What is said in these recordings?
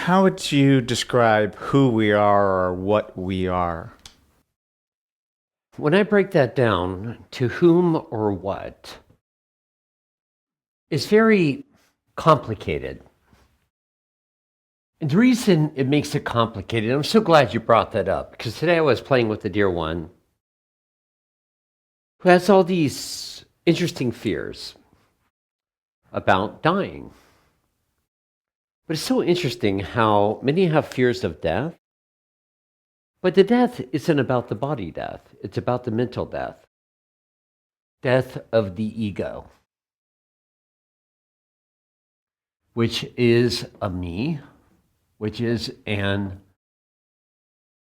How would you describe who we are or what we are? When I break that down, to whom or what, is very complicated. And the reason it makes it complicated, I'm so glad you brought that up, because today I was playing with the dear one who has all these interesting fears about dying. But it's so interesting how many have fears of death, but the death isn't about the body death, it's about the mental death, death of the ego, which is a me, which is an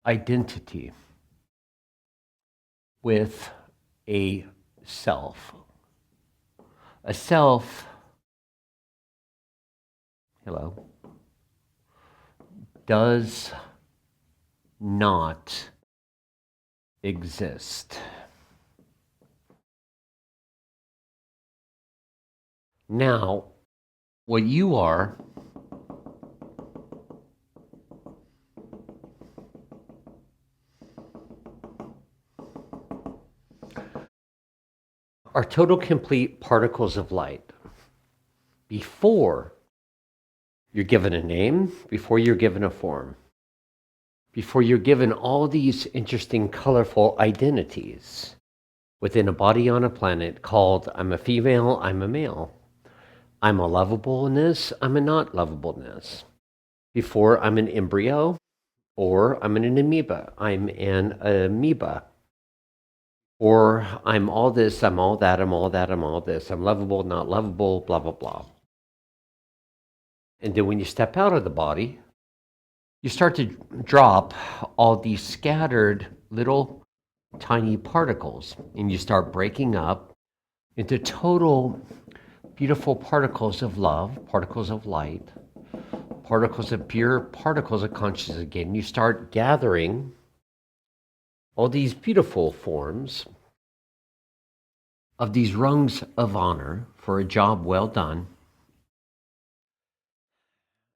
identity with a self. A self, hello, does not exist. Now, what you are are total complete particles of light. Before you're given a name, before you're given a form, before you're given all these interesting, colorful identities within a body on a planet called I'm a female, I'm a male. I'm a lovableness, I'm a not lovableness. Before I'm an embryo, or I'm an amoeba. I'm an amoeba. Or I'm all this, I'm all that, I'm all that, I'm all this. I'm lovable, not lovable, blah, blah, blah. And then when you step out of the body, you start to drop all these scattered little tiny particles, and you start breaking up into total beautiful particles of love, particles of light, particles of pure particles of consciousness again. You start gathering all these beautiful forms of these rungs of honor for a job well done.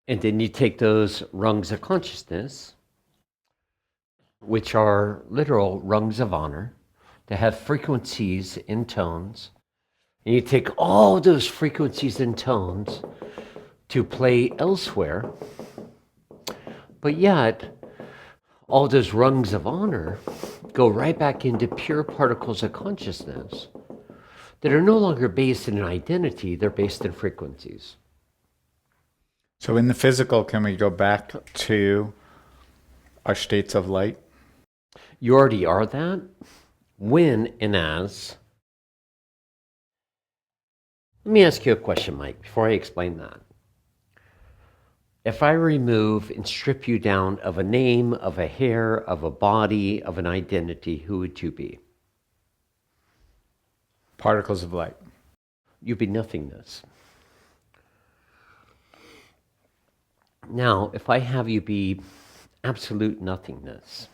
And then you take those rungs of consciousness, which are literal rungs of honor, that have frequencies and tones, and you take all those frequencies and tones to play elsewhere, but yet all those rungs of honor go right back into pure particles of consciousness that are no longer based in an identity, they're based in frequencies. So, in the physical, can we go back to our states of light? You already are that when and as. Let me ask you a question, Mike, before I explain that. If I remove and strip you down of a name, of a hair, of a body, of an identity, who would you be? Particles of light. You'd be nothingness. Now, if I have you be absolute nothingness,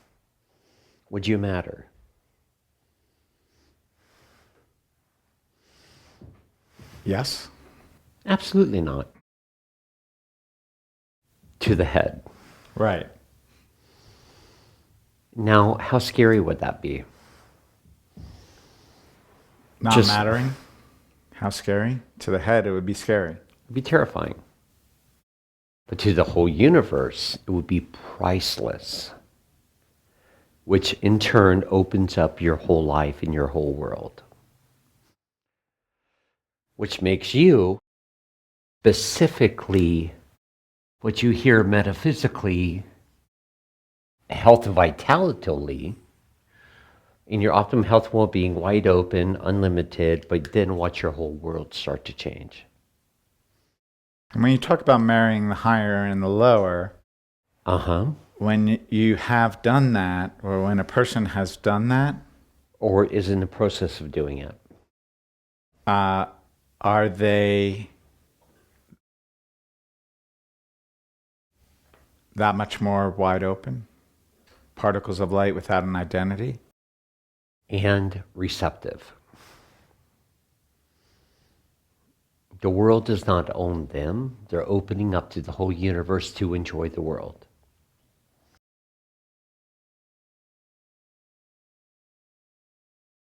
would you matter? Yes. Absolutely not. To the head. Right. Now, how scary would that be? Not mattering. How scary? To the head, it would be scary. It'd be terrifying. But to the whole universe, it would be priceless, which in turn opens up your whole life and your whole world, which makes you specifically what you hear metaphysically, health vitality, in your optimum health and well-being, wide open, unlimited, but then watch your whole world start to change. And when you talk about marrying the higher and the lower, when you have done that, or when a person has done that, or is in the process of doing it, are they that much more wide open? Particles of light without an identity? and receptive. The world does not own them. They're opening up to the whole universe to enjoy the world.